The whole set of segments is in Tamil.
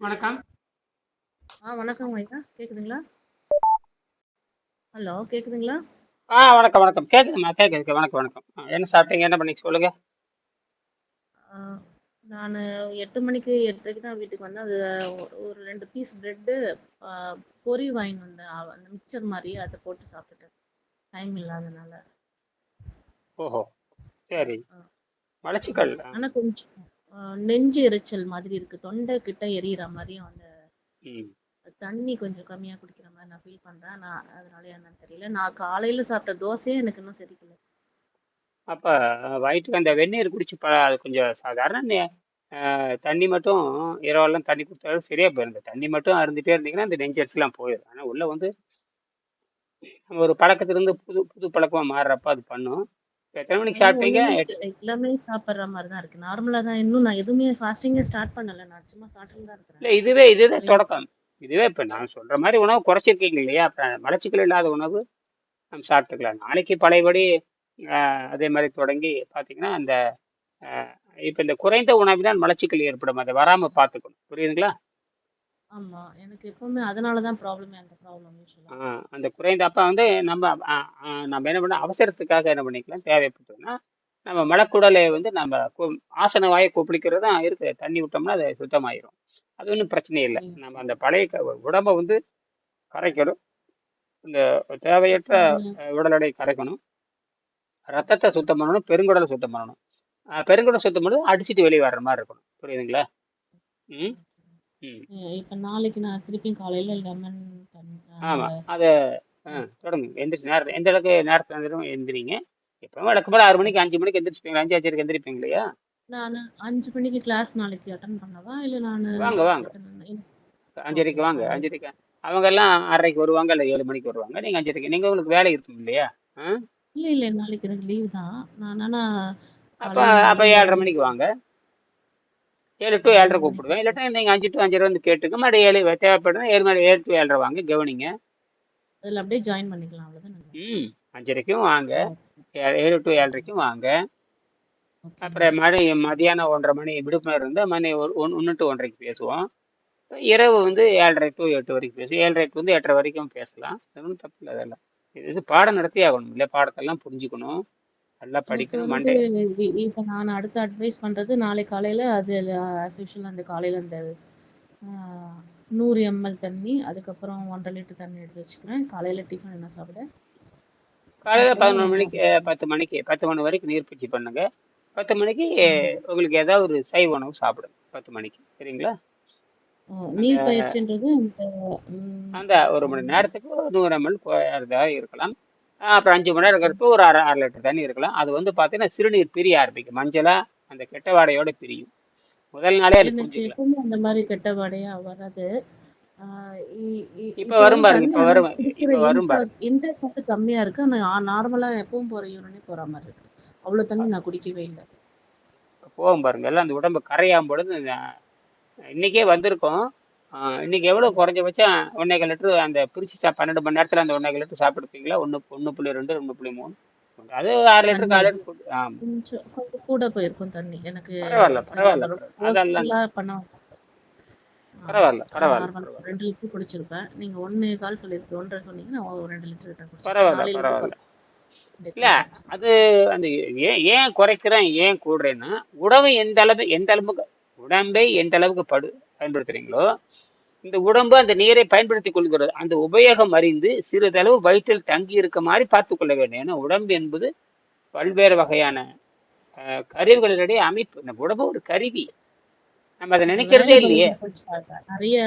வணக்கம். வணக்கங்க ஐயா. கேக்குதுங்களா? ஹலோ, கேக்குதுங்களா? வணக்கம், வணக்கம். கேக்குதும்மா, கேக்குது. வணக்கம், வணக்கம். என்ன சாப்பிட்டீங்க? என்ன பண்ணீங்க சொல்லுங்க? ஆ, நானு 8 மணிக்கு 8:30க்கு தான் வீட்டுக்கு வந்தேன். அது ஒரு 2 பீஸ் பிரெட்டு, ஆ, பொரி வாங்கிட்டு வந்தேன். அந்த மிக்சர் மாதிரி அதை போட்டு சாப்பிட்டுட்டேன். டைம் இல்லாதனால. ஓஹோ! சரி. ஆ, மலச்சிக்கல். ஆனா கொஞ்சம் நெஞ்சு எரிச்சல் மாதிரி இருக்கு. தொண்டை கிட்ட எரியற மாதிரியும் அந்த ம். தண்ணி கொஞ்சம் கம்மியா குடிக்கிற மாதிரி நான் ஃபீல் பண்றேன். நான் அதனால என்னன்னு தெரியல. நான் காலையில சாப்பிட்ட தோசையே எனக்கு இன்னும் செரிக்கல. அப்ப வயிற்றுக்கு அந்த வெந்நீர் குடிச்சு அது கொஞ்சம் சாதாரண தண்ணி மட்டும் இரவெல்லாம் தண்ணி குடிச்சாலும் சரியா போயிடும். இந்த தண்ணி மட்டும் அருந்திட்டே இருந்தீங்கன்னா அந்த நெஞ்சரிச்சலாம் போயிடும். ஆனா உள்ள வந்து நம்ம ஒரு பழக்கத்திலிருந்து புது புது பழக்கமா மாறுறப்ப அது பண்ணும். இப்ப எத்தனை மணிக்கு அதெல்லாம் சாப்பிட்டீங்க? ஒண்ணுமே எல்லாமே சாப்பிடுற மாதிரி தான் இருக்கு. நார்மலா தான். இன்னும் நான் எதுவுமே ஃபாஸ்டிங்கே ஸ்டார்ட் பண்ணல. நான் சும்மா சாப்பிட்டுன்னு தான் இல்ல இருக்கிறேன். இதுதான் ஒரு தொடக்கம். இதுவே இப்ப நான் சொல்ற மாதிரி உணவு குறைச்சிருக்கீங்க இல்லையா? அப்ப மலச்சிக்கல் இல்லாத உணவு நம்ம சாப்பிட்டுக்கலாம். நாளைக்கு பழையபடி அதே மாதிரி தொடங்கி பார்த்தீங்கன்னா, அந்த அ இப்ப இந்த குறைந்த உணவினால் மலச்சிக்கல் ஏற்படும். அது வராம பார்த்துக்கணும். புரியுதுங்களா? ஆமா. எனக்கு எப்பவுமே அதனால தான் ப்ராப்ளமே, அந்த ப்ராப்ளம் யூசுவலா. ஆ அந்த குறைந்த அப்ப வந்து நம்ம என்ன பண்ண அவசரத்துக்காக என்ன பண்ணிக்கலாம், தேவைப்பட்டதுன்னா, நம்ம மலக்குடலை வந்து நம்ம ஆசன வாயை கொப்பளிக்கிறது தான் இருக்கு. தண்ணி விட்டோம்னா அது சுத்தமாயிரும். அது ஒண்ணும் பிரச்சனை இல்ல. ம். நம்ம அந்த பழைய உடம்ப வந்து கரைக்கணும். இந்த தேவையற்ற நீங்க உடல் எடை கரைக்கணும். ரத்தத்தை சுத்தம் பண்ணணும். பெருங்குடலை சுத்தம் பண்ணணும். பெருங்குடல் சுத்தம் பண்ணி அடிச்சிட்டு வெளியே வர்ற மாதிரி இருக்கணும். புரியுதுங்களா? ம், ம். இப்ப நாளைக்கு நான் திருப்பியும் காலையில லெமன் தண்ணி அந்த ஆமா. அத தொடங்குங்க. எந்திரிச்சு எந்த அளவுக்கு நேரத்துல எந்திரிங்க. எப்பவும் வழக்கம் போல 6 மணிக்கு 5 மணிக்கு எந்திரிச்சுப்பீங்க. 5, 5:30க்கு எந்திரிப்பீங்க இல்லையா? நானு 5 மணிக்கு கிளாஸ் நாளைக்கு அட்டெண்ட் பண்ணவா? இல்ல நானு வாங்க, வாங்க. ஓகே, 5:30க்கு வாங்க. அது 5:30க்கு அவங்க எல்லாம் 6:30க்கு வருவாங்க இல்ல 7 மணிக்கு வருவாங்க. நீங்க 5:30க்கு நீங்க உங்களுக்கு வேலை இருக்கும் இல்லையா? ஆ? இல்ல நாளைக்கு எனக்கு லீவ் தான். நான் ஆனா அப்ப காலையில அப்ப எழுந்து 7:30 மணிக்கு வாங்க. 7 டு 7:30 7 மணிக்கு கூப்பிடுவேன். இல்லாட்டா நீங்க 5 டு 5:30 வந்து கேட்டுங்க. மறுபடியும் 7 தேவைப்படுதுன்னா 7 டு 7:30 வாங்க. கவனிங்க. அதுல அப்படியே ஜாயின் பண்ணிக்கலாம், அவ்வளவுதானே? ம். 5:30க்கும் வாங்க. 7 டு 7:30க்கும் வாங்க. ஓகேங்க. அப்புறம் மதியானம் 1:30 மணி விடுமுறை இருந்தால் மணி 1 டு 1:30க்கு பேசுவோம். இரவு வந்து 7:30 டு 8 வரைக்கும் பேசுவோம். 7:30 டு 8:30 வரைக்கும் பேசலாம். அது ஒன்றும் தப்பு இல்லை அதெல்லாம். இது பாடம் நடத்தி ஆகணும் இல்லை? பாடத்தெல்லாம் புரிஞ்சுக்கணும், நல்லா எனக்கு படிக்கணும், வந்து மண்டே. இப்ப நான் அடுத்த அட்வைஸ் பண்றது, நாளை காலையில அது ஆஸ் யூஷுவல் அந்த காலையில அந்த 100 ml தண்ணி, அதுக்கப்புறம் 1.5 லிட்டர் தண்ணி எடுத்து வச்சுக்கிறேன். காலையில டிஃபன் என்ன சாப்பிட, காலையில் அப்புறம் 11 மணிக்கு 10 மணி வரைக்கும் நீர்ப்பயிற்சி பண்ணுங்க. 10 மணிக்கு ம், உங்களுக்கு ஏதாவது ஒரு சைவ உணவு சாப்பிடுங்க. 10 மணிக்கு சரிங்களா? அந்த நீர் பயிற்சின்றது இந்த ம், அந்த 1 மணி அந்த நேரத்துக்கு 100 ml இருக்கலாம். அப்புறம் 5 மணி நேரம் இருக்கிறப்ப ஒரு அரை லிட்டர் தண்ணி இருக்கலாம். அது வந்து பார்த்தீங்கன்னா சிறுநீர் பிரிய ஆரம்பிக்கும். மஞ்சளா அந்த கெட்ட வாடையோட பிரியும். முதல் நாளே அது எனக்கு புரிஞ்சுக்கலாம். எப்பவுமே அந்த மாதிரி கெட்ட வாடையா வராது. இப்ப இப்போ வரும் வரைக்கும் பாருங்க. தண்ணி இப்ப ஆனா வரும். குடிக்கிற இப்ப வரும் பாருங்க. இன்டேக் வந்து கம்மியா இருக்கு. ஆனா நார்மலா எப்பவும் போற யூரினே போற மாதிரி இருக்கு. அவ்வளவு தண்ணி நான் குடிக்கவே இல்லை. போகும் பாருங்க. எல்லாம் அந்த உடம்பு கரையாகும் பொழுது இன்னைக்கே வந்திருக்கோம். இன்னைக்கு எவ்வளவு குறைஞ்சபட்சம் 1,4 லிட்டர் அந்த பிரிச்சு 12 மணி நேரத்துல அந்த 1,4 லிட்டர் சாப்பிட்டுருப்பீங்களா? 1.2, 1.3. அது 6 லிட்டர், தண்ணி 4 லிட்டர். ஆமா. கொஞ்சம் கொஞ்சம் கூட போயிருக்கும் தண்ணி. எனக்கு பரவாயில்ல, பரவாயில்ல, ரொம்ப பரவாயில்ல. அதெல்லாம் ஃபோர்ஸ்ஃபுல்லா பண்ண பரவாயில்ல, பரவாயில்ல, நார்மல் பரவாயில்ல. 2 லிட்டர் குடிச்சிருப்பேன். நீங்க 1 1/4 சொல்லியிருக்கீங்க. 1 1/2 சொன்னீங்க. நான் ஒரு 2 லிட்டர் கிட்ட குடிச்சிருப்பேன். பரவாயில்ல, காலையில இருந்து பரவாயில்ல. இல்ல டிக்ளேர் ஆயிடுச்சு. அது அந்த ஏன் ஏன் குறைக்கிறேன், ஏன் கூடுறேன்னா உணவை எந்த அளவுக்கு உடம்பை எந்த அளவுக்கு பயன்படுத்துறீங்களோ இந்த உடம்பு அந்த நீரை பயன்படுத்திக் கொள்கிறது. அந்த உபயோகம் அறிந்து சிறிதளவு வயிற்றில் தங்கி இருக்க மாதிரி பார்த்துக் கொள்ள வேண்டும். ஏன்னா உடம்பு என்பது பல்வேறு வகையான கருவிகளிடையே அமைப்பு. நம்ம உடம்பு ஒரு கருவி. நம்ம அதை நினைக்கிறதே வேலை இல்லையே. பளுவும் போச்சு. நிறைய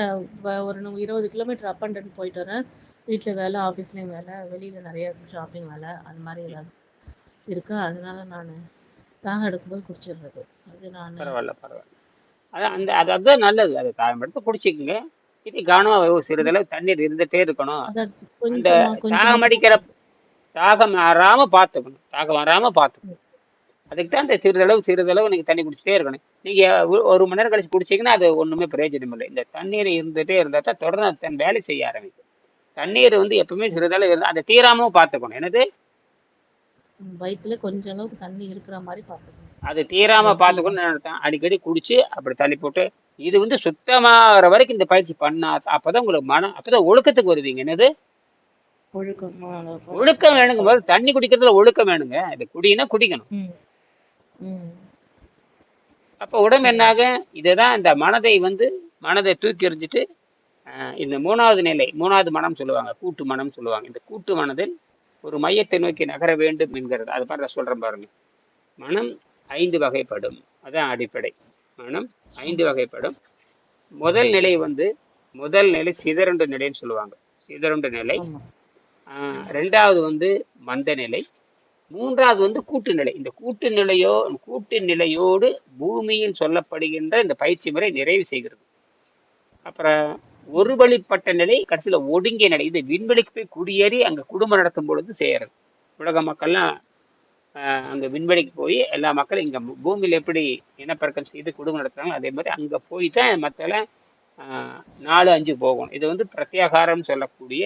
ஒரு 20 கிலோமீட்டர் அப் அண்ட் டவுன் போயிட்டு வரேன். வீட்டுல வேலை, ஆஃபீஸ்லயும் வேலை, வெளியில நிறைய ஷாப்பிங் வேலை, அது மாதிரி ஏதாவது இருக்கா? அதனால நான் தாகம் எடுக்கும்போது குடிச்சிடுறது. அது நான் பரவாயில்ல, பரவாயில்ல. அதான் அதுதான் நல்லது. அதை எடுத்து குடிச்சிக்கங்க. இது கவனமா சிறிதளவு தண்ணீர் இருந்துட்டே இருக்கணும். அதான் அந்த கொஞ்சமா தாகம் கொஞ்சமா அடிக்கிற தாகம் வராம பார்த்துக்கணும். தாகம் வராம பார்த்துக்கணும். அதுக்கு தான் இந்த சிறிதளவு நீங்க தண்ணி குடிச்சிட்டே இருக்கணும். நீங்க 1 மணி நேரம் கழிச்சு குடிச்சீங்கன்னா அது ஒண்ணுமே பிரயோஜனம் இல்லை. இந்த தண்ணீர் இருந்துட்டே இருந்தா தான் தொடர்ந்து அது தன் வேலை செய்ய ஆரம்பிக்கும். தண்ணீர் வந்து எப்பவுமே சிறிதளவு இருந்தா அதை தீராமவும் பார்த்துக்கணும். என்னது? வயித்துல கொஞ்ச அளவுக்கு தண்ணி இருக்கிற மாதிரி பார்த்துக்கணும். அது தீராம ரொட்டி பார்த்துக்கணும்னு அடிக்கடி குடிச்சு அப்படி தள்ளி போட்டு இது வந்து சுத்தமாகற வரைக்கும் இந்த பயிற்சி பண்ணா அப்பதான் உங்களுக்கு மனம், அப்பதான் ஒழுக்கத்துக்கு வருவீங்க. என்னது ஒழுக்கம். ஒழுக்கம் வேணுங்க. முதல்ல தண்ணி குடிக்கிறதுல ஒழுக்கம் வேணுங்க. இது குடினா குடிக்கணும். ம். ம். அப்ப உடம்பு சரி. என்னாக, இதுதான் இந்த மனதை தூக்கி எறிஞ்சிட்டு இந்த மூணாவது நிலை, மூணாவது மனம் சொல்லுவாங்க, கூட்டு மனம் சொல்லுவாங்க. இந்த கூட்டு மனதில் ஒரு மையத்தை நோக்கி நகர வேண்டும் என்கிறது. அது மாதிரி நான் சொல்றேன் பாருங்க. மனம் 5 வகைப்படும். அதான் அடிப்படை. மனம் 5 வகைப்படும். முதல் நிலை சிதறுண்ட நிலைன்னு சொல்லுவாங்க. சிதறுண்ட நிலை. ஆமா. ரெண்டாவது மந்த நிலை. மூன்றாவது கூட்டு நிலை. இந்த கூட்டு நிலையோடு பூமியில் சொல்லப்படுகின்ற இந்த பயிற்சி முறை நிறைவு செய்கிறது. அப்புறம் ஒரு வழிப்பட்ட நிலை, கடைசியில ஒடுங்கிய நிலை. இது விண்வெளிக்கு போய் குடியேறி அங்க குடும்பம் நடத்தும் பொழுது செய்யறது. உலக மக்கள்லாம் அங்க விண்வெளிக்கு போய் எல்லா மக்களும் இங்க பூமியில எப்படி இனப்பெருக்கம் செய்து குடும்பம் நடத்துறாங்க, அதே மாதிரி அங்க போய் தான் மற்ற 4, 5 போகணும். இது பிரத்யாகாரம் சொல்லக்கூடிய,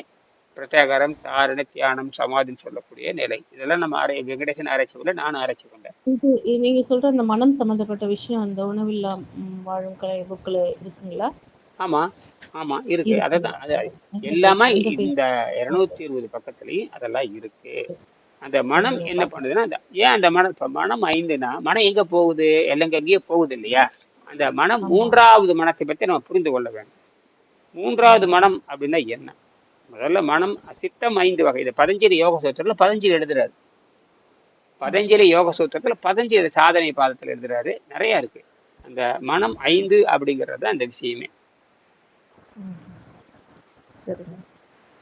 பிரத்யாகாரம், தாரண, தியானம், சமாதின்னு சொல்லக்கூடிய நிலை. இதெல்லாம் நம்ம வெங்கடேசன் ஆராய்ச்சி பண்ணல, நானும் ஆராய்ச்சி பண்ணேன். இது நீங்க சொல்ற அந்த மனம் சம்பந்தப்பட்ட விஷயம் அந்த உணவில்லா வாழும் கலை புக்ல இருக்குங்களா? ஆமா ஆமா இருக்கு. இருக்கு. அதான் அது எல்லாமே இந்த 220 பக்கத்துலயும் அதெல்லாம் இருக்கு. அந்த மனம் என்ன பண்ணுதுன்னா, ஏன் அந்த மனம், இப்ப மனம் 5னா மனம் எங்க போகுது? எங்கேயோ போகுது இல்லையா? அந்த மனம் மூன்றாவது மனத்தை பத்தி நம்ம புரிந்து கொள்ள வேண்டும். மூன்றாவது மனம் அப்படின்னா என்ன? முதல்ல மனம் சித்தம் 5 வகை. இது பதஞ்சலி யோக சூத்திரத்துல பதஞ்சலி எழுதுறாரு. பதஞ்சலி யோக சூத்திரத்துல பதஞ்சலி சாதனை பாதத்துல எழுதுறாரு. நிறைய இருக்கு. அந்த மனம் 5 அப்படிங்கிறது அந்த விஷயமே.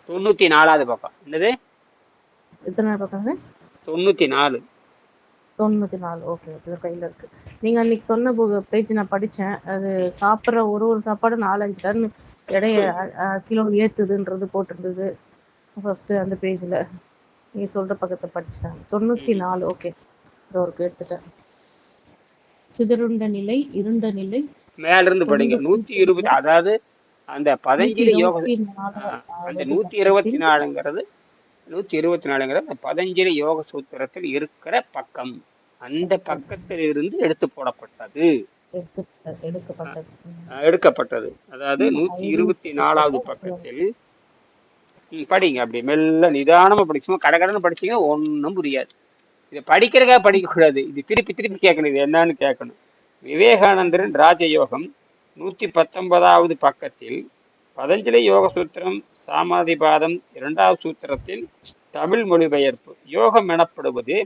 94வது பக்கம். என்னது? எத்தனை பக்கங்க? 94. 94. ஓகே, கையில இருக்கு. நீங்க அன்னைக்கு சொன்ன பேஜ் நான் படிச்சேன். அது சாப்பிட்ற ஒரு சாப்பாடு 4-5 டன் எடைய கிலோ ஏத்துதுன்றது போட்டிருந்தது ஃபர்ஸ்ட் அந்த பேஜ்ல. நீங்க சொல்ற பக்கத்தை படிச்சுட்டேன். 94. ஓகே, ஒரு எடுத்துட்டேன். சிதறுண்ட நிலை, இருண்ட நிலை, மேல இருந்து படிங்க. 120. அதாவது அந்த பதஞ்சலி யோக, அந்த 124ங்கிறது அந்த பதஞ்சலி யோக சூத்திரத்தில் இருக்கிற பக்கம். அந்த பக்கத்தில் இருந்து எடுத்து போடப்பட்டது, எடுக்கப்பட்டது. அதாவது 124வது பக்கத்தில் படிங்க. அப்படி மெல்ல நிதானமா படிச்சுமா, கடகடன்னு படிச்சீங்கன்னா ஒன்றும் புரியாது. இதை படிக்கிறதுக்காக படிக்கக்கூடாது. இது திருப்பி கேட்கணும். இது என்னன்னு கேட்கணும். விவேகானந்தரின் ராஜயோகம் 119வது பக்கத்தில் பதஞ்சலி யோக சூத்திரம் சாமாதிபாதம் 2வது சூத்திரத்தில் தமிழ் மொழிபெயர்ப்பு. யோகம் எனப்படுவது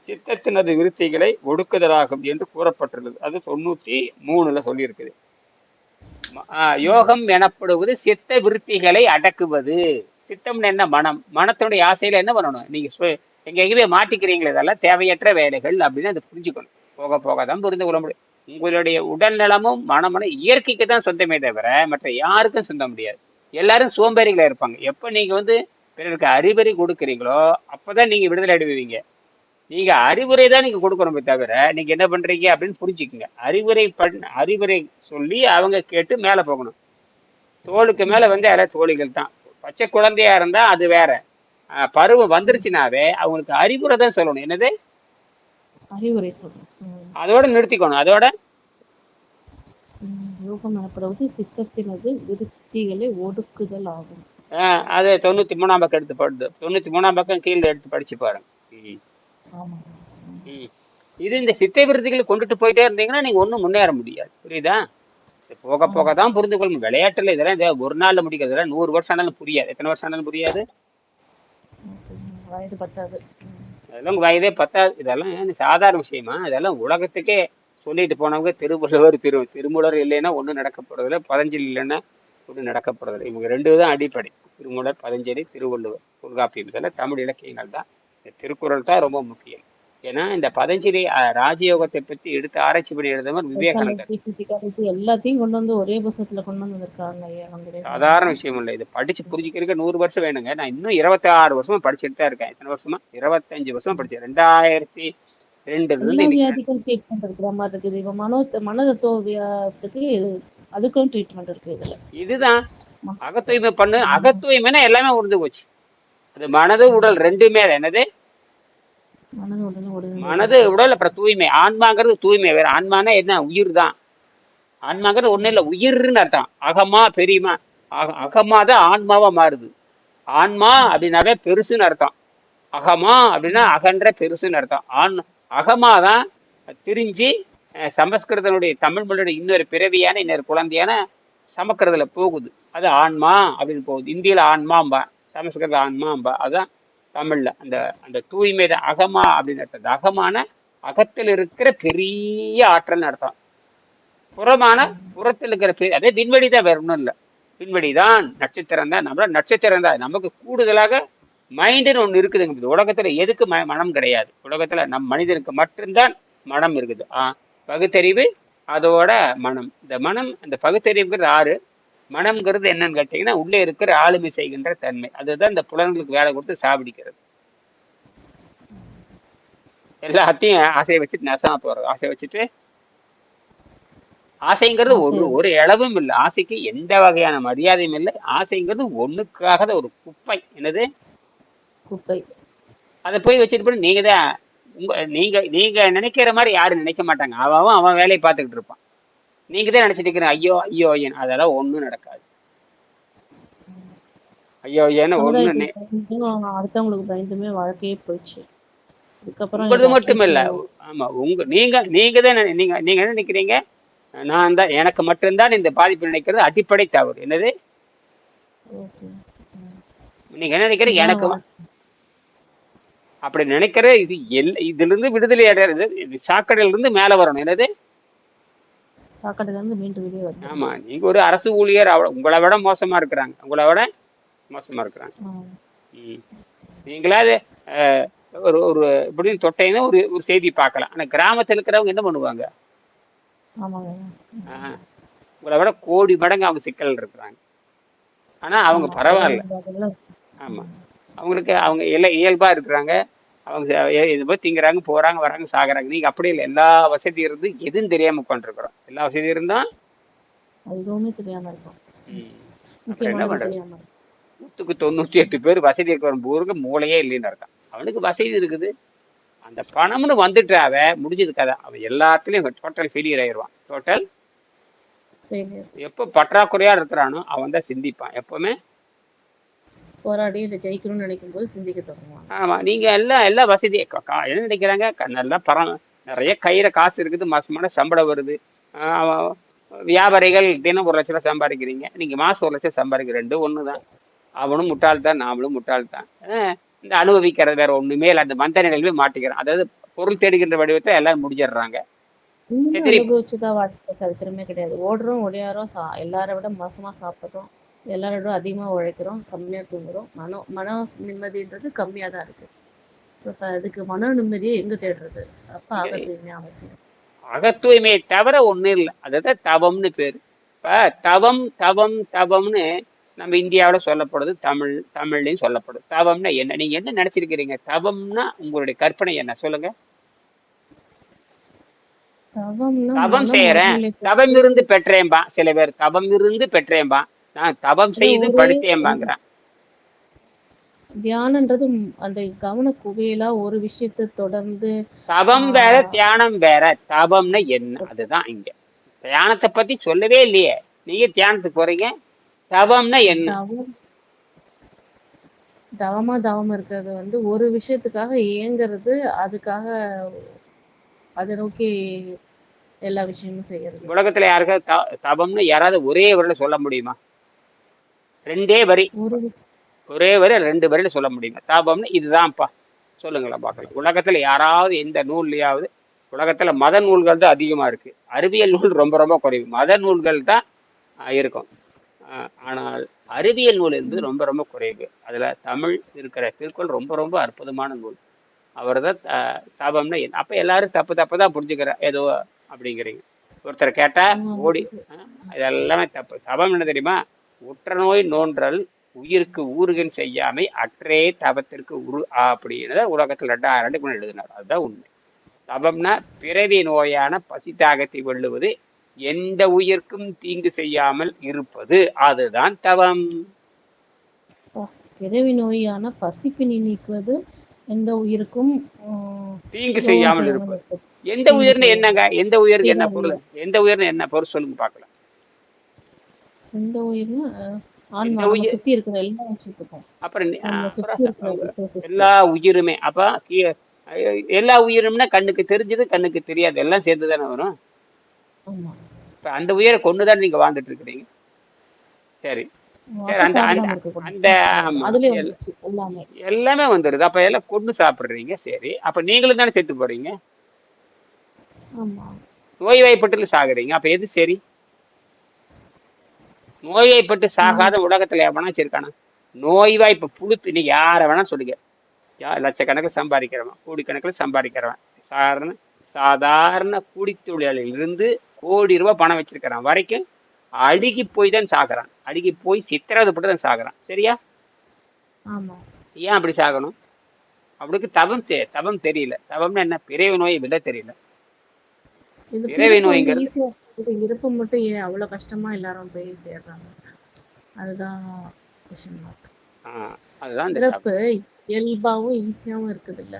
சித்தத்தினது விருத்திகளை ஒடுக்குதலாகும் என்று கூறப்பட்டுள்ளது. அது 93ல சொல்லியிருக்குது. யோகம் எனப்படுவது சித்த விருத்திகளை அடக்குவது. சித்தம்னு என்ன? மனம். மனத்தினுடைய ஆசையில என்ன பண்ணணும்? நீங்க எங்கேயுமே மாட்டிக்கிறீங்களே, இதெல்லாம் தேவையற்ற வேலைகள் அப்படின்னு அதை புரிஞ்சுக்கணும். போக போக தான் புரிந்து கொள்ள முடியும். உங்களுடைய உடல் நலமும் மனமன இயற்கைக்கு தான் சொந்தமே தவிர மற்ற யாருக்கும் சொந்த முடியாது. எல்லாரும் சோம்பேறிகளா இருப்பாங்க. எப்ப நீங்க பிறருக்கு அறிவுரை கொடுக்குறீங்களோ அப்பதான் நீங்க விடுதலை அடைவீங்க. நீங்க அறிவுரை தான் நீங்க கொடுக்கணுமே தவிர நீங்க என்ன பண்றீங்க அப்படின்னு புரிஞ்சுக்குங்க. அறிவுரை சொல்லி அவங்க கேட்டு மேல போகணும். தோளுக்கு மேல யாராவது தோழிகள் தான். பச்சை குழந்தையா இருந்தா அது வேற. பருவம் வந்துருச்சுனாவே அவங்களுக்கு அறிவுரை தான் சொல்லணும். என்னது? அறிவுரை சொல்லணும். அதோட நிறுத்திக்கணும். அதோட யோகம் எனப்படுவது சித்தத்தினது விருத்திகளை ஒடுக்குதல் ஆகும். அது 93ஆம் பக்கம் எடுத்து படுது. 93ஆம் பக்கம் கீழே எடுத்து படிச்சு பாருங்க. இது இந்த சித்த விருத்திகளை கொண்டுட்டு போயிட்டே இருந்தீங்கன்னா நீங்க ஒன்றும் முன்னேற முடியாது. புரியுதா? போக போக தான் புரிந்து கொள்ளணும். விளையாட்டுல இதெல்லாம் ஒரு நாள்ல முடிக்கிறது. 100 வருஷம் ஆனாலும் புரியாது. எத்தனை வருஷம் ஆனாலும் புரியாது. வயது பத்தாது. அதெல்லாம் வயதே பத்தாது. இதெல்லாம் சாதாரண விஷயமா? இதெல்லாம் உலகத்துக்கே சொல்லிட்டு போனவங்க. திருவள்ளுவர், திருமூலர் இல்லைன்னா ஒன்றும் நடக்கப்படுறதில்லை. பதஞ்சலி இல்லைன்னா ஒன்றும் நடக்கப்படுறதில்லை. இவங்க 2 தான் அடிப்படை. திருமூலர், பதஞ்சலி, திருவள்ளுவர், தொல்காப்பியம். இதெல்லாம் தமிழ் இலக்கியங்கள் தான். திருக்குறள் தான் ரொம்ப முக்கியம். ஏன்னா இந்த பதஞ்சலி ராஜயோகத்தை பத்தி எடுத்து ஆராய்ச்சி பண்ணி எழுதவர் விவேகானந்தர். எல்லாத்தையும் கொண்டு வந்து ஒரே புத்தகத்துல கொண்டு வந்திருக்காங்க. சாதாரண விஷயம் இல்லை. இது படிச்சு புரிஞ்சுக்கிறதுக்கு 100 வருஷம் வேணுங்க. நான் இன்னும் 26 வருஷமா படிச்சுட்டு தான் இருக்கேன். எத்தனை வருஷமா? 25 வருஷமா படிச்சேன். 2002 வியாதிகள் ட்ரீட்மெண்ட் இருக்கிற மாதிரி இருக்குது. இப்ப மனதத்துவத்துக்கு அதுக்கும் ட்ரீட்மெண்ட் இருக்கு. இதுல இதுதான் அகத்தூய்மை பண்ணு. அகத்தூய்மைனா எல்லாமே உருந்து போச்சு. அது மனது உடல் ரெண்டுமே. என்னது? மனது உடல் அப்புறம் தூய்மை. ஆன்மாங்கிறது தூய்மை வேற. ஆன்மானா என்ன? உயிர் தான். ஆன்மாங்கிறது ஒண்ணும் இல்லை, உயிர்னு அர்த்தம். அகமா பெரியமா, அகமா தான் ஆன்மாவா மாறுது. ஆன்மா அப்படின்னாவே பெருசுன்னு அர்த்தம். அகமா அப்படின்னா அகன்ற பெருசுன்னு அர்த்தம். அகமாதான் திரிஞ்சு சமஸ்கிருதனுடைய தமிழ் மொழியுடைய இன்னொரு பிறவியான இன்னொரு குழந்தையான சமஸ்கிருதத்துல போகுது. அது ஆன்மா அப்படின்னு போகுது. இந்தியில ஆன்மாம்பா, சமஸ்கிருத ஆன்மாம்பா. அதான் தமிழ்ல அந்த அந்த தூய்மை தான் அகமா அப்படின்னு அர்த்தம். அகமான அகத்தில் இருக்கிற பெரிய ஆற்றல்னு அர்த்தம். புறமான புறத்தில் இருக்கிற பெரிய, அதே விண்வெளி தான், வேற ஒன்றும் இல்லை. விண்வெளி தான், நட்சத்திரம் தான், நம்மள நட்சத்திரம் தான். நமக்கு கூடுதலாக மைண்டுன்னு ஒண்ணு இருக்குதுங்க. இந்த உலகத்துல எதுக்கு மனம் கிடையாது. உலகத்துல நம் மனிதனுக்கு மட்டும்தான் மனம் இருக்குது. பகுத்தறிவு, அதோட மனம். இந்த மனம், அந்த பகுத்தறிவுங்கிறது ஆறு. மனம்ங்கிறது என்னன்னு கேட்டீங்கன்னா, உள்ளே இருக்கிற ஆளுமை செய்கின்ற தன்மை. அதுதான் இந்த புலன்களுக்கு வேலை கொடுத்து சாப்பிடிக்கிறது. எல்லாத்தையும் ஆசையை வச்சுட்டு நெசமா போறது. ஆசையை வச்சுட்டு, ஆசைங்கிறது ஒரு அளவும் இல்லை. ஆசைக்கு எந்த வகையான மரியாதையும் இல்லை. ஆசைங்கிறது ஒண்ணுக்காக ஒரு குப்பை. என்னது குப்பை? அதை போய் வச்சுட்டு போய் நீங்க தான் நீங்க நீங்க நினைக்கிற மாதிரி யாரும் நினைக்க மாட்டாங்க. அவன் வேலையை பார்த்துக்கிட்டு இருப்பான். நீங்க தான் நினைச்சிட்டு இருக்கிற ஐயோ ஐயோ ஐயன், அதெல்லாம் ஒண்ணும் நடக்காது. ஐயோ ஐயன்னு ஒண்ணு. அடுத்தவங்களுக்கு பயந்துமே வாழ்க்கையே போயிடுச்சு. உங்களது மட்டும் இல்ல. ஆமா, நீங்க தான் நீங்க நீங்க என்ன நினைக்கிறீங்க? நான் தான், எனக்கு மட்டும்தான் இந்த பாதிப்பு நினைக்கிறது அடிப்படை தவறு. என்னது? நீங்க என்ன நினைக்கிறீங்க? எனக்கு அப்படி நினைக்கிற இது இதுல இருந்து விடுதலை அடைறது, சாக்கடையில இருந்து மேல வரணும். என்னது? சாக்கடையில இருந்து மீண்டும் வெளியே வரணும். ஆமா, நீங்க ஒரு அரசு ஊழியர், உங்களை விட மோசமா இருக்கிறாங்க. உங்களை விட மோசமா இருக்கிறாங்க. நீங்களாவது ஒரு ஒரு இப்படின்னு தொட்டைன்னா ஒரு ஒரு செய்தி பார்க்கலாம். ஆனா கிராமத்தில் இருக்கிறவங்க என்ன பண்ணுவாங்க? உங்களை விட கோடி மடங்கு அவங்க சிக்கல் இருக்கிறாங்க. ஆனா அவங்க பரவாயில்ல. ஆமா, அவங்களுக்கு அவங்க இயல்பா இருக்கிறாங்க. அவங்க இது போய் திங்குறாங்க, போறாங்க, வராங்க, சாகுறாங்க. நீங்க அப்படி இல்லை. எல்லா வசதி இருந்து எதுவும் தெரியாம உட்காந்துருக்குறோம். எல்லா வசதி இருந்தா எதுவுமே தெரியாம இருக்கும். என்ன பண்றது? 98 பேர் வசதி இருக்கிற மூளையே இல்லைன்னு இருக்கான். அவனுக்கு வசதி இருக்குது, அந்த பணம்னு வந்துட்டாவ முடிஞ்சது கதை. அவன் எல்லாத்துலயும் டோட்டல் ஃபெயிலியர் ஆயிடுவான். டோட்டல் எப்போ பற்றாக்குறையா இருக்கிறானோ அவன் தான் சிந்திப்பான். எப்பவுமே போராடி ஜெயிக்கணும்னு நினைக்கும் போது சிந்திக்க தொடங்குவான். ஆமா, நீங்க எல்லா வசதி என்ன நினைக்கிறாங்க? நல்லா நிறைய கையில காசு இருக்குது, மாசமான சம்பளம் வருது. வியாபாரிகள் தினம் 1 லட்சம் ரூபாய் சம்பாதிக்கிறீங்க, நீங்க மாசம் 1 லட்சம் சம்பாதிக்க, ரெண்டு ஒண்ணுதான். அவனும் முட்டாள்தான், நாமளும் முட்டாள்தான். இந்த அனுபவிக்கிறது வேற ஒண்ணுமே இல்லை. அந்த மந்த நிலையில மாட்டிக்கிறோம். அதாவது பொருள் தேடுகின்ற வடிவத்தை எல்லாரும் முடிச்சிடுறாங்க. அனுபவிச்சுதான் வாழ்க்கை, சரித்திரமே கிடையாது. ஓடுறோம், ஒடியாரோம், எல்லாரை விட மோசமா சாப்பிட்றோம், எல்லாரோட அதிகமா உழைக்கிறோம், கம்மியா தூங்குறோம். மன நிம்மதின்றது கம்மியா தான் இருக்கு. அதுக்கு மன நிம்மதியை எங்க தேடுறது? அப்ப அகத்தூய்மை அவசியம். அகத்தூய்மையை தவிர ஒண்ணு இல்லை. அதுதான் தவம்னு பேரு. இப்ப தவம் தவம் தவம்னு நம்ம இந்தியாவில சொல்லப்படுது, தமிழ்லையும் சொல்லப்படுது. தவம்னா என்ன? நீங்க என்ன நினைச்சிருக்கிறீங்க? தவம்னா உங்களுடைய கற்பனை என்ன? சொல்லுங்க. தவம் செய்யறேன், தவம் இருந்து பெற்றேன்பா. சில பேர் தவம் இருந்து பெற்றேன்பா, நான் தவம் செய்து படித்தேன்பாங்கிறான். தியானன்றது அந்த கவன குவியலா ஒரு விஷயத்தை தொடர்ந்து. தவம் வேற, தியானம் வேற. தவம்னா என்ன? அதுதான் இங்க. தியானத்தை பத்தி சொல்லவே இல்லையே. நீங்க தியானத்துக்கு போறீங்க. தவம்னா என்ன? தவம் இருக்கிறது ஒரு விஷயத்துக்காக இயங்குறது, அதுக்காக அதை நோக்கி எல்லா விஷயமும் செய்யறது. உலகத்துல யாருக்காவது தவம்னு யாராவது ஒரே வரையில சொல்ல முடியுமா? ஒரே வரை 2 வரையில சொல்ல முடியுமா? தவம்னு இதுதான்ப்பா, சொல்லுங்களா பார்க்கலாம். உலகத்துல யாராவது எந்த நூல்லையாவது, உலகத்துல மத நூல்கள் தான் அதிகமா இருக்கு, அறிவியல் நூல் ரொம்ப ரொம்ப குறைவு. மத நூல்கள் தான் இருக்கும். ஆனால் அறிவியல் நூல் என்பது ரொம்ப ரொம்ப குறைவு. அதுல தமிழ் இருக்கிற திருக்குறள் ரொம்ப ரொம்ப அற்புதமான நூல். அவர் தான் தவம்னா என்ன. அப்ப எல்லாரும் தப்பு தான் புரிஞ்சுக்கிற ஏதோ அப்படிங்கிறீங்க. ஒருத்தர் கேட்டா ஓடி, இதெல்லாமே தப்பு. தவம் என்ன தெரியுமா? உற்ற நோய் நோன்றல், உயிருக்கு ஊறுகன் செய்யாமை, அற்றே தவத்திற்கு உரு அப்படின்னு உலகத்தில் 2002 எழுதினார். அதுதான் உண்மை. தவம்னா பிறவி நோயான பசி தாகத்தை வெல்லுவது, எந்த உயிர்க்கும் தீங்கு செய்யாமல் இருப்பது, அதுதான் தவம். பிறவி நோயான பசிப்பினி நீக்குவது, எந்த உயிருக்கும் தீங்கு செய்யாமல் இருப்பது. எந்த தீங்கு உயிர்னு செய்யாது. என்னங்க? எந்த உயிருக்கு என்ன பொருள்? தீராது. எந்த உயிர்னு என்ன பொருள் சொல்லுங்க பார்க்கலாம். எந்த உயிர்னா எந்த ஆன்மா நம்ம உயிர் சுத்தி இருக்கிற எல்லா விஷயத்துக்கும். அப்புறம் நம்மள அப்புறம் சுத்தி இருக்கிற எல்லா ecosystem. உயிருமே அப்ப எல்லா உயிரும்னா கண்ணுக்கு தெரிஞ்சது கண்ணுக்கு தெரியாது எல்லாம் சேர்ந்து தானே வரும். ஆமா. இப்ப அந்த உயிரை கொண்டுதான் நீங்க வாழ்ந்துட்டு இருக்கிறீங்க. சரி. சரி அப்ப அந்த அந்த சாப்பிடாம இருக்கக்கூடாது. அந்த ஆமா அதுலயே வந்துருச்சு எல்லாமே. எல்லாமே வந்துருது. அப்ப எல்லாம் கொண்டு சாப்பிடுறீங்க. சரி. அப்ப நீங்களும் தானே செத்து போறீங்க. ஆமா. நோய்வாய்ப்பட்டு சாகுறீங்க. அப்ப எது சரி? நோய்வாய்ப்பட்டு ம். சாகாத உலகத்துல எவனா வச்சிருக்கானா? நோய்வாய்ப்பு புழுத்து நீங்க யாரை வேணா சொல்லுங்க. லட்சக்கணக்கில் சம்பாதிக்கிறவன், கோடிக்கணக்கில் சம்பாதிக்கிறவன், சாதாரண சாதாரண கூலித்தொழிலாளியில் இருந்து கோடி ரூபாய் பணம் வச்சிருக்கிறான் வரைக்கும் அழுகி போய் தான் சாகுறான். அழுகி போய் சித்திரவதைப்பட்டு தான் சாகுறான். சரியா? ஆமா. ஏன் அப்படி சாகணும்? அவனுக்கு தவம் தெரியல. தவம்னா என்ன? பிறவி நோயை விட தெரியல. இது பிறவி பிறப்பு வந்து நோய்ங்கிறது ஈஸியா இருக்குது. இறப்பு மட்டும் ஏன் அவ்வளவு கஷ்டமா எல்லாரும் போய் சேர்றாங்க? அதுதான் கொஸ்டின் மார்க். ஆஹ் அதுதான் இந்த பிறப்பு இயல்பாவும் ஈஸியாவும் இருக்குது இல்ல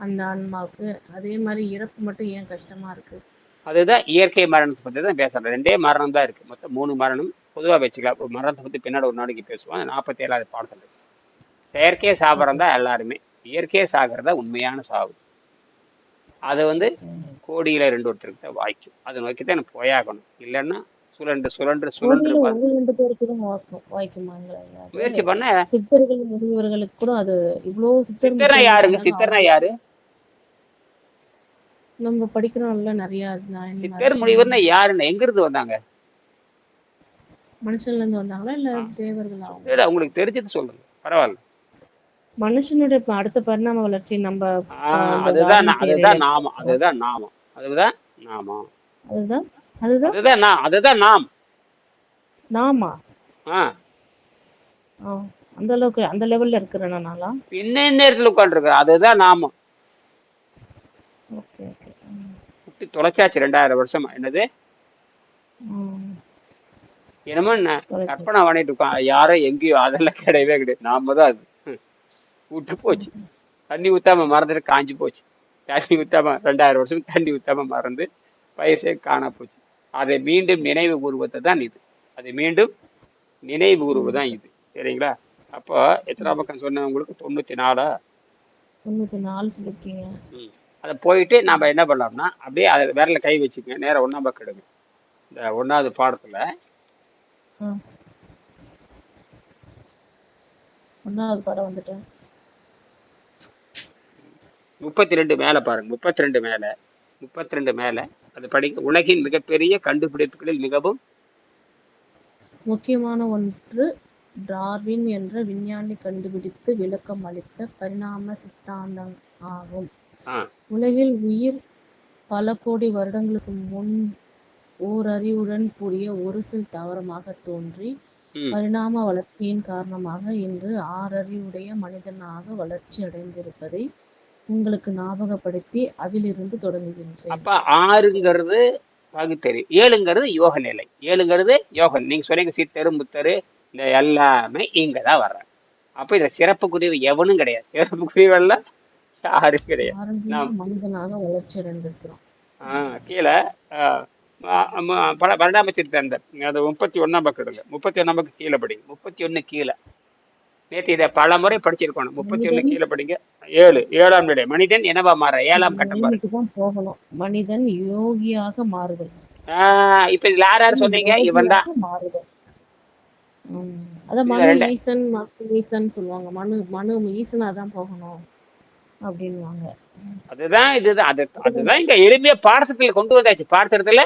அந்த ஆன்மாவுக்கு. அதே மாதிரி இறப்பு மட்டும் ஏன் கஷ்டமா இருக்கு? அதுதான் இயற்கை மரணத்தை பத்தி தான் பேசுறேன். ரெண்டே மரணம் தான் இருக்கு. மொத்தம் 3 மரணம் பொதுவா வச்சுக்கலாம். ஒரு மரணத்தை பத்தி பின்னாடி ஒரு நாளைக்கு பேசுவோம். 47வது பாடத்துல இருக்கு. செயற்கையே ஓகே. சாப்பிட்றது தான் எல்லாருமே. இயற்கையே சாகிறதா உண்மையான சாவு. அது வந்து ஓகே. கோடியில 2 ஒருத்தருக்கு தான் வாய்க்கும். அதை நோக்கி தான் எனக்கு போயாகணும். இல்லைன்னா சுழன்று சுழன்று சுழன்று கோடியில உங்க 2 பேருக்கு தான் வாய்க்குமாங்கிறாங்க. அது முயற்சி பண்ண. சித்தர்கள் முனிவர்களுக்கு கூட அது இவ்வளவு சித்தர் சித்தர்னா முத்திகள் யாருங்க? இருக்காங்க. சித்தர்னா அவங்க யாரு? நம்ம படிக்கிறோம்ல நிறைய சித்தர் முனிவர்னா யாருன்னு எங்க இருந்து வந்தாங்க? மனுஷன்ல இருந்து வந்தாங்களா இல்ல ஆ, தேவர்களா அவங்க? உங்களுக்கு தெரிஞ்சது சொல்லுங்க, பரவாயில்ல. மனுஷனுடைய அடுத்த பரிணாம வளர்ச்சி நம்ம இந்த அதுதான் டார்வின் தியரியில அதுதான் நாமம். அதுதான் நாமம். அதுதான் நாமம். அதுதான் அதுதான் அதுதான் நாம். நாமா. ஆ ஆ, அந்த அளவுக்கு அந்த லெவல்ல இருக்கிறேனா நான்லாம்? பின்ன நேரத்தில் உட்காந்துருக்க அதுதான் நாமம். Okay okay. விட்டு தொலைச்சாச்சு 2000 வருஷமா. என்னது என்னமோ கற்பனை பண்ணிட்டு இருக்கோம். யாரோ எங்கேயோ அதெல்லாம் கிடையவே கிடையாது. நாம தான் அது. விட்டு போச்சு. தண்ணி ஊத்தாம மறந்துட்டு காஞ்சி போச்சு. தண்ணி ஊத்தாம 2000 வருஷம் தண்ணி ஊத்தாம மறந்து பயிர்சே காண போச்சு. அதை மீண்டும் நினைவு கூறுவது தான் இது. அதை மீண்டும் நினைவு கூறுவது தான் இது. சரிங்களா? அப்போ எத்தனை பக்கம் சொன்ன உங்களுக்கு? 94. 94 சொல்லிருக்கீங்க. அதை போயிட்டு நாம என்ன பண்ணலாம்னா அப்படியே அதை விரல கை வச்சுக்கங்க. நேரம் 1ஆம் பக்கம் எடுங்க. இந்த 1வது பாடத்துல 1வது பாடம் வந்துட்டேன். 32 மேல பாருங்க. 32 மேல அது படிக்க. உலகின் மிகப்பெரிய கண்டுபிடிப்புகளில் மிகவும் முக்கியமான ஒன்று டார்வின் என்ற விஞ்ஞானி கண்டுபிடித்து விளக்கம் அளித்த பரிணாம சித்தாந்தம் ஆகும். உலகில் உயிர் பல கோடி வருடங்களுக்கு முன் ஓரறிவுடன் கூடிய ஒரு செல் தாவரமாக தோன்றி பரிணாம வளர்ச்சியின் காரணமாக இன்று 6 அறிவுடைய மனிதனாக வளர்ச்சி அடைந்திருப்பதை உங்களுக்கு ஞாபகப்படுத்தி அதிலிருந்து தொடங்குகின்றேன். அப்ப 6ங்கிறது பகுத்தறி, 7ங்கிறது யோக நிலை. 7ங்கிறது யோகம். நீங்க சொன்னீங்க சித்தரு முத்தரு இந்த எல்லாமே இங்கதான் வர்றாங்க. அப்ப இதுல சிறப்புக்குரியவு எவனும் கிடையாது. சிறப்புக்குரியவெல்லாம் யாரும் கிடையாது. மனிதனாக வளர்ச்சி அடைந்திருக்கிறோம். கீழே பன்னெண்டாம் சித்தந்தர் அது 31ஆம் பக்கம் எடுங்க. 31ஆம் பக்கம் கீழே படிங்க. 31 கீழே. நேற்று இதை பல முறை படிச்சிருக்கணும். 31 கீழே படிங்க. 7ஆம் நிலை மனிதன் என்னவா மாற? 7ஆம் கட்டம் பாருங்க. போகணும். மனிதன் யோகியாக மாறுதல். இப்ப இதுல யார் சொன்னீங்க? இவன் தான் மாறுதல். அதான் மனு ஈசன் ஈசன் சொல்லுவாங்க. மனு ஈசனா தான் போகணும் அப்படின்வாங்க. அதுதான் இதுதான் அதுதான் இங்க எளிமையா பாடத்துல கொண்டு வந்தாச்சு. பாடத்துல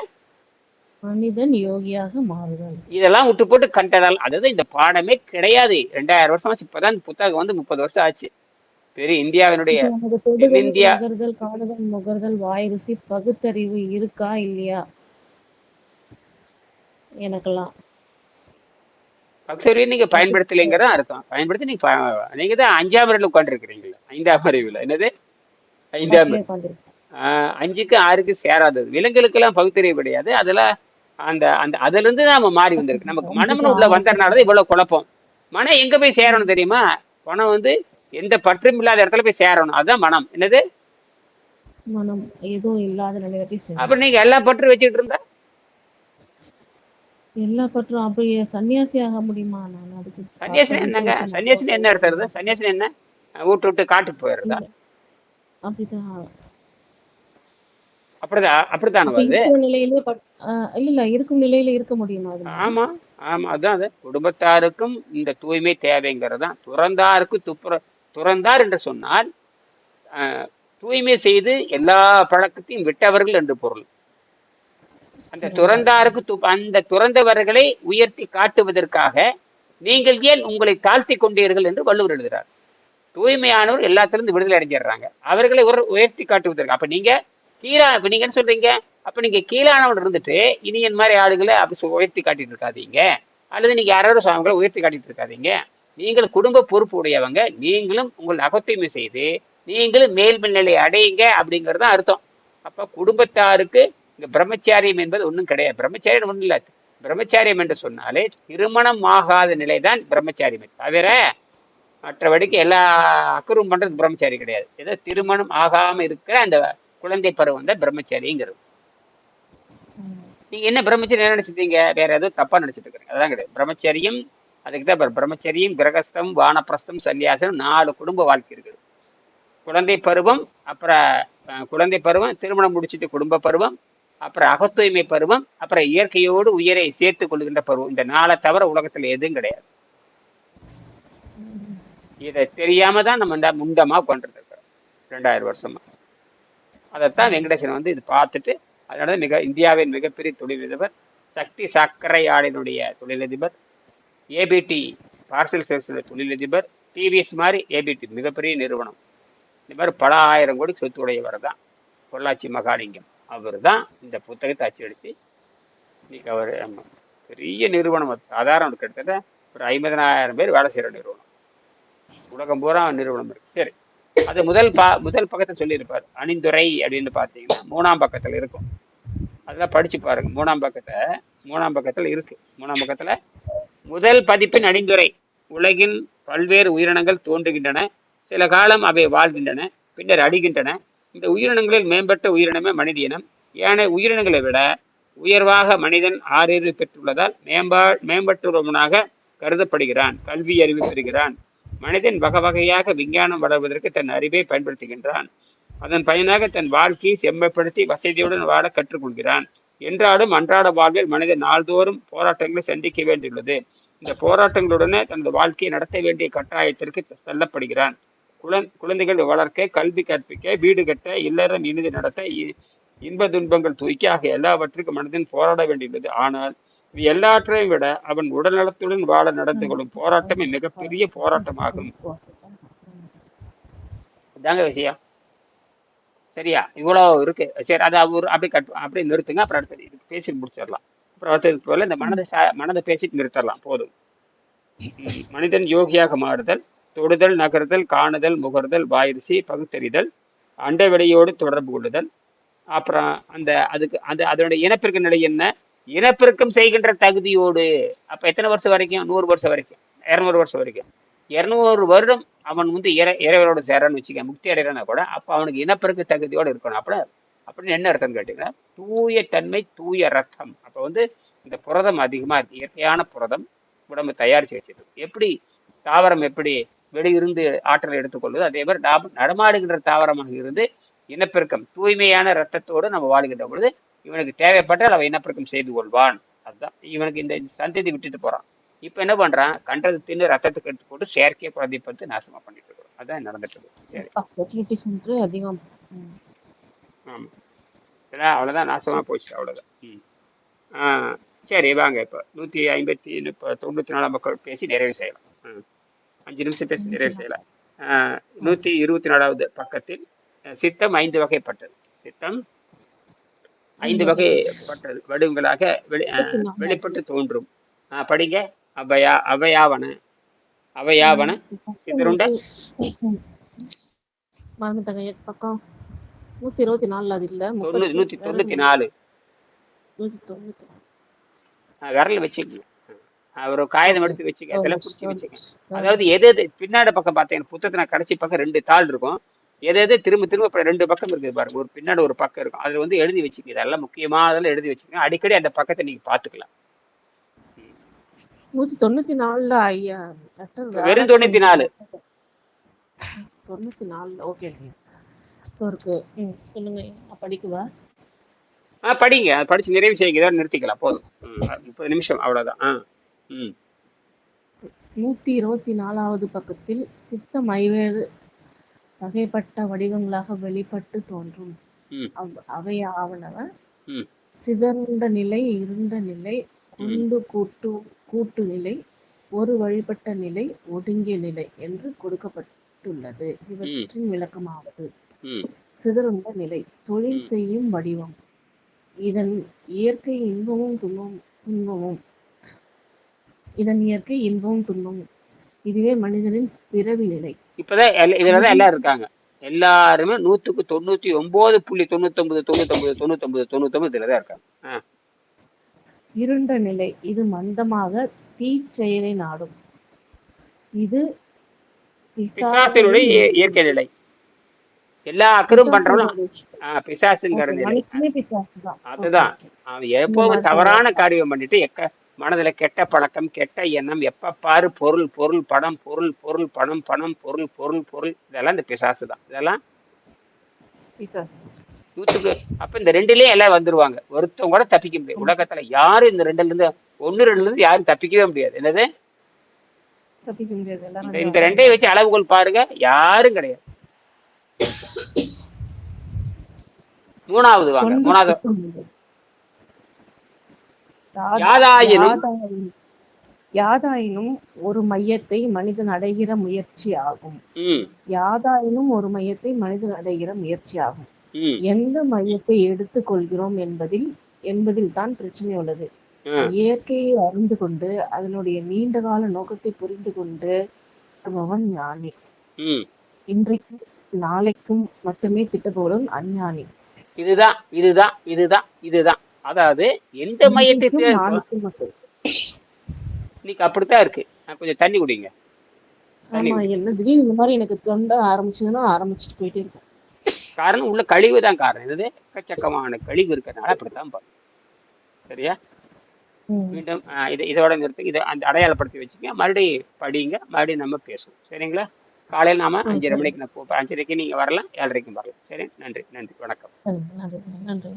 மனிதன் யோகியாக மாறுதல். இதெல்லாம் விட்டு போட்டு கண்டதால் அதுதான் இந்த பாடமே கிடையாது. 2000 வருஷம் ஆச்சு. இப்பதான் புத்தகம் வந்து 30 வருஷம் ஆச்சு. பெரிய இந்தியாவினுடைய இந்தியா காணுதல் முகர்தல் வாய் ருசி பகுத்தறிவு இருக்கா இல்லையா? எனக்கெல்லாம் பகுத்தறிவு நீங்க பயன்படுத்தலைங்கிறத அர்த்தம். பயன்படுத்தி நீங்க தான் 5ஆம் அறிவுல உட்கார்ந்து இருக்கிறீங்களா? 5ஆம் அறிவுல. என்னது 5ஆம்? 5க்கு 6க்கு சேராதது. விலங்குகளுக்கெல்லாம் பகுத்தறிவு கிடையாது. அதெல்லாம் அந்த அந்த அதுல இருந்து தான் நம்ம மாறி வந்திருக்கு. நமக்கு மனம்னு உள்ள வந்ததுனாலதான் இவ்வளவு குழப்பம். மனம் எங்க போய் சேரணும் தெரியுமா? மனம் வந்து எந்த பற்றும் இல்லாத இடத்துல போய் சேரணும். அதுதான் மனம். என்னது மனம் எதுவும் இல்லாத நிலையில போய் அப்ப சேரும். நீங்க எல்லா பற்று வச்சுட்டு இருந்தா எல்லா பற்றும் அப்ப சன்னியாசி ஆக முடியுமா? நான் அதுக்கு சன்னியாசினா வீட்டை என்னங்க? விட்டு நான் சன்னியாசினா என்ன போக அர்த்தம் வருது? சன்னியாசினா என்ன? வீட்டு விட்டு காட்டுக்கு போயிடுறதா? இல்ல அப்படிதான். அப்படிதான் அப்படித்தானே அப்ப வருது? இருக்கிற நிலையிலே இல்ல இல்ல இருக்கும் நிலையில இருக்க முடியுமா அது மாதிரி? ஆமா ஆமா, அதான் அது. குடும்பத்தாருக்கும் இந்த தூய்மை தேவைங்கிறது தான். துறந்தாருக்கு துறந்தார் என்று சொன்னால் தூய்மை செய்து எல்லா பழக்கத்தையும் விட்டவர்கள் என்று பொருள். அந்த சிறந்தார். துறந்தாருக்கு அந்த துறந்தவர்களை உயர்த்தி காட்டுவதற்காக நீங்கள் ஏன் உங்களை தாழ்த்தி கொண்டீர்கள் என்று வள்ளுவர் எழுதுகிறார். தூய்மையானவர் எல்லாத்திலிருந்து விடுதலை அடைஞ்சிடுறாங்க, அவர்களை உயர்த்தி காட்டுவதற்கு. அப்ப நீங்க இப்ப நீங்க என்ன சொல்றீங்க? அப்ப நீங்க கீழானவன் இருந்துட்டு இனி என் மாதிரி ஆளுகளை அப்படி உயர்த்தி காட்டிட்டு இருக்காதீங்க, அல்லது நீங்க யாரோட சுவாமிகளை உயர்த்தி காட்டிட்டு இருக்காதீங்க. நீங்கள் குடும்ப பொறுப்பு உடையவங்க, நீங்களும் உங்கள் அகத்தூய்மை செய்து நீங்களும் மேல்மேல் நிலை அடையுங்க அப்படிங்கிறது தான் அர்த்தம். அப்ப குடும்பத்தாருக்கு இங்க பிரம்மச்சாரியம் என்பது ஒன்றும் கிடையாது. பிரம்மச்சாரியம் ஒன்றும் இல்லை. பிரம்மச்சாரியம் என்று சொன்னாலே திருமணம் ஆகாத நிலைதான் பிரம்மச்சாரியமே தவிர மற்றபடிக்கு எல்லா அக்கரும் பண்றது பிரம்மச்சாரி கிடையாது. ஏதோ திருமணம் ஆகாம இருக்கிற அந்த குழந்தை பருவம் தான் பிரம்மச்சாரிங்கிறது. நீங்க என்ன பிரம்மச்சரியம் என்ன நினைச்சிட்டீங்க? வேற ஏதோ தப்பா நினைச்சிட்டு இருக்கீங்க. அதான் கிடையாது பிரம்மச்சரியம். அதுக்கு தான் பிரம்மச்சரியம், கிரகஸ்தம், வானப்பிரஸ்தம், சன்னியாசம் 4 குடும்ப வாழ்க்கை இருக்குது. குழந்தை பருவம், அப்புறம் குழந்தை பருவம், திருமணம் முடிச்சுட்டு குடும்ப பருவம், அப்புறம் அகத்தூய்மை பருவம், அப்புறம் இயற்கையோடு உயிரை சேர்த்து கொள்கின்ற பருவம். இந்த 4 தவிர உலகத்துல எதுவும் கிடையாது. இதை தெரியாம தான் நம்ம இந்த முண்டமா கொண்டிருக்கிறோம் 2000 வருஷமா. அதைத்தான் வெங்கடேசன் வந்து இது பார்த்துட்டு, அதனால இந்தியாவின் மிகப்பெரிய தொழிலதிபர், சக்தி சர்க்கரை ஆலையினுடைய தொழிலதிபர், ஏபிடி பார்சல் சர்வீஸோட தொழிலதிபர், டிவிஎஸ் மாதிரி ஏபிடி மிகப்பெரிய நிறுவனம், இந்த மாதிரி பல ஆயிரம் கோடி சொத்து உடையவர் தான் பொள்ளாச்சி மகாலிங்கம். அவர் தான் இந்த புத்தகத்தை அச்சடிச்சு இன்னைக்கு அவர் பெரிய நிறுவனம். அது சாதாரண கிட்டத்தட்ட ஒரு 50,000 பேர் வேலை செய்கிற நிறுவனம், உலகம் பூரா நிறுவனம் இருக்கு. சரி, அது முதல் பக்கத்தை சொல்லியிருப்பார். அணிந்துரை அப்படின்னு பார்த்தீங்கன்னா 3ஆம் பக்கத்தில் இருக்கும். அதெல்லாம் படிச்சு பாருங்க. 3ஆம் பக்கத்தில் இருக்கு. 3ஆம் பக்கத்துல முதல் பதிப்பின் அணிந்துரை. உலகின் பல்வேறு உயிரினங்கள் தோன்றுகின்றன, சில காலம் அவை வாழ்கின்றன, பின்னர் அழிகின்றன. இந்த உயிரினங்களில் மேம்பட்ட உயிரினமே மனித இனம். ஏனைய உயிரினங்களை விட உயர்வாக மனிதன் ஆறறிவு பெற்றுள்ளதால் மேம்பட்டுள்ளவனாக கருதப்படுகிறான். கல்வி அறிவு பெறுகிறான். மனிதன் வகையாக விஞ்ஞானம் வளர்வதற்கு தன் அறிவை பயன்படுத்துகின்றான். அதன் பயனாக தன் வாழ்க்கையை செம்மைப்படுத்தி வசதியுடன் வாழ கற்றுக்கொள்கிறான். என்றாலும் அன்றாட வாழ்வில் மனிதன் நாள்தோறும் போராட்டங்களை சந்திக்க வேண்டியுள்ளது. இந்த போராட்டங்களுடனே தனது வாழ்க்கையை நடத்த வேண்டிய கட்டாயத்திற்கு செல்லப்படுகிறான். குழந்தைகள் வளர்க்க, கல்வி கற்பிக்க, வீடு கட்ட, இல்லறம் இனிது நடத்த, இன்ப துன்பங்கள் தூக்கி ஆகிய எல்லாவற்றுக்கும் மனிதன் போராட வேண்டியுள்ளது. ஆனால் இது எல்லாற்றையும் விட அவன் உடல்நலத்துடன் வாழ நடந்து கொள்ளும் போராட்டமே மிகப்பெரிய போராட்டமாகும். இதாங்க விஷயம். சரியா? இவ்வளவு இருக்கு. சரி, அதை அப்படி நிறுத்துங்க. அப்புறம் அடுத்தது இதுக்கு பேசி முடிச்சிடலாம். அப்புறம் அடுத்ததுக்கு போல இந்த மனதை பேசிட்டு நிறுத்தலாம், போதும். மனிதன் யோகியாக மாறுதல், தொடுதல், நகர்தல், காணுதல், முகர்தல், வாயிற்சி, பகுத்தறிதல், அண்டவெளியோடு தொடர்பு கொள்ளுதல். அப்புறம் அதனுடைய இனப்பெருக்க நிலை என்ன? இனப்பெருக்கம் செய்கின்ற தகுதியோடு. அப்ப எத்தனை வருஷம் வரைக்கும்? 100 வருஷம் வரைக்கும், 200 வருஷம் வரைக்கும். 200 வருடம் அவன் வந்து இறைவனோட சேரன்னு வச்சுக்க, முக்தி அடைறானா கூட அப்ப அவனுக்கு இனப்பெருக்க தகுதியோடு இருக்கணும். அப்படின்னு என்ன அர்த்தம் கேட்டீங்கன்னா, தூய தன்மை, தூய ரத்தம். அப்ப வந்து இந்த புரதம் அதிகமா இருக்கு, இயற்கையான புரதம் உடம்பு தயாரிச்சு வச்சிருக்கு. எப்படி தாவரம் எப்படி வெளியிருந்து ஆற்றலை எடுத்துக்கொள்வது, அதே மாதிரி நடமாடுகின்ற தாவரமாக இருந்து இனப்பெருக்கம், தூய்மையான ரத்தத்தோடு நம்ம வாழ்கின்ற பொழுது இவனுக்கு தேவைப்பட்டால் அவன் இனப்பெருக்கம் செய்து கொள்வான். அதுதான் இவனுக்கு இந்த சந்ததி விட்டுட்டு போறான். இப்ப என்ன பண்றான்? கண்டது தின்னு ரத்தத்துக்கு எடுத்து போட்டு செயற்கையை குழந்தைப்படுத்தி நாசமா பண்ணிட்டு இருக்கிறோம். அதான் நடந்துட்டு இருக்கு. சரி, அதிகம். ஆமா, அவ்வளவுதான், நாசமா போச்சு, அவ்வளவுதான். சரி, வாங்க இப்ப 194 மக்கள் பேசி நிறைவு செய்யலாம். 5 நிமிஷம் பேசி நிறைவு செய்யலாம். 124வது பக்கத்தில் சித்தம் 5 வகைப்பட்டது. சித்தம் 5 வகைப்பட்டது. வடிவங்களாக வெளிப்பட்டு தோன்றும். படிங்க. அவையாவன சிதறுண்ட பக்கம் 124 அது இல்ல, 194. விரல் வச்சுக்கங்க, ஒரு காகிதம் எடுத்து வச்சுக்க, அதெல்லாம் குறிச்சு வச்சுக்க. அதாவது எது பின்னாடி பக்கம் பார்த்தீங்கன்னா புத்தகத்துல கடைசி பக்கம் 2 தாள் இருக்கும். எதை எதை திரும்ப திரும்ப இப்ப 2 பக்கம் இருக்குது பாருங்க. ஒரு பின்னாடி ஒரு பக்கம் இருக்கும். அதுல வந்து எழுதி வச்சுக்கங்க. இதெல்லாம் முக்கியமானதெல்லாம் எழுதி வச்சுக்கங்க. அடிக்கடி அந்த பக்கத்தை நீங்க பாத்துக்கலாம். 194ல ஐயா டாக்டர் இப்ப வெறும் ஆராய்ச்சி மன்றத்துல 94. 94 ஓகே இருக்கு. சொல்லுங்க ஐயா. நான் படிக்கவா? படிங்க. அதை படிச்சு நிறைவு செய்யுங்க. இதோட நிறுத்திக்கலாம் போதும். 30 நிமிஷம் அவ்வளவுதான். ம் 124வது பக்கத்தில் சித்தம் ஐவேறு வகைப்பட்ட வடிவங்களாக வெளிப்பட்டு தோன்றும். ம் அவையாவனவ ம் சிதறுண்ட நிலை, இருண்ட நிலை, ம் கூட்டு நிலை, ஒரு வழிபட்ட நிலை, ஒடுங்கிய நிலை என்று கொடுக்கப்பட்டுள்ளது. இவற்றின் விளக்கமாவது: ம் சிதறுண்ட நிலை தொழில் ம் செய்யும் வடிவம். இதன் இயற்கை இன்பமும் துன்பமும். இதுவே மனிதனின் பிறவி நிலை. இப்பதான் இதுலதான் எல்லாரும் இருக்காங்க. எல்லாருமே 100க்கு 99.999999 இதுலதான் இருக்காங்க. இருண்ட நிலை இது மந்தமாக தீச்செயலை நாடும். இது பிசாசினுடைய இயற்கை நிலை. எல்லா அக்கரும் பண்றவனும் பிசாசுங்கிற நிலை. அதுதான் அவன் எப்பவும் தவறான காரியம் பண்ணிட்டு மனதுல கெட்ட பழக்கம், கெட்ட எண்ணம், எப்ப பாரு பொருள் பொருள் பணம், பொருள் பொருள் பணம் பணம் பொருள் பொருள் பொருள், இதெல்லாம் இந்த பிசாசு தான். இதெல்லாம் நூற்றுக்கு அப்ப இந்த 2லயும் எல்லாம் வந்துருவாங்க. ஒருத்தவங்க கூட தப்பிக்க முடியாது உலகத்துல. யாரும் இந்த 2ல இருந்து 1 2ல இருந்து யாரும் தப்பிக்கவே முடியாது. என்னது இந்த 2ஐயும் வச்சு அளவுகோல் பாருங்க. யாரும் கிடையாது. 3வது வாங்க. 3வது யாதாயினும் ஒரு மையத்தை மனிதன் அடைகிற முயற்சியாகும். எந்த மையத்தை எடுத்துக் கொள்கிறோம் என்பதில் தான் பிரச்சனை உள்ளது. இயற்கையை அறிந்து கொண்டு அதனுடைய நீண்டகால நோக்கத்தை புரிந்து கொண்டு வருபவன் ஞானி. இன்றைக்கும் நாளைக்கும் மட்டுமே திட்டப்போடும் அஞ்ஞானி. இதுதான் இதுதான் இதுதான் இதுதான் அதாவது எந்த மையத்தை இன்னைக்கு அப்படித்தான் இருக்கு. கொஞ்சம் தண்ணி குடிங்க. இந்த மாதிரி எனக்கு தொண்டை ஆரம்பிச்சுட்டு போயிட்டே இருக்கும். காரணம் உள்ள கழிவு தான் காரணம். இது எக்கச்சக்கமான கழிவு இருக்கிறதுனால அப்படித்தான் பாருங்க. சரியா? மீண்டும் இதோட நிறுத்தி இதை அந்த அடையாளப்படுத்தி வச்சுங்க. மறுபடியும் படிங்க. மறுபடியும் நம்ம பேசுவோம். சரிங்களா? காலையில் நாம 5:30 மணிக்கு நான் 5:30க்கு நீங்க வரலாம், 7:30க்கும் வரலாம். சரி, நன்றி. வணக்கம். நன்றி.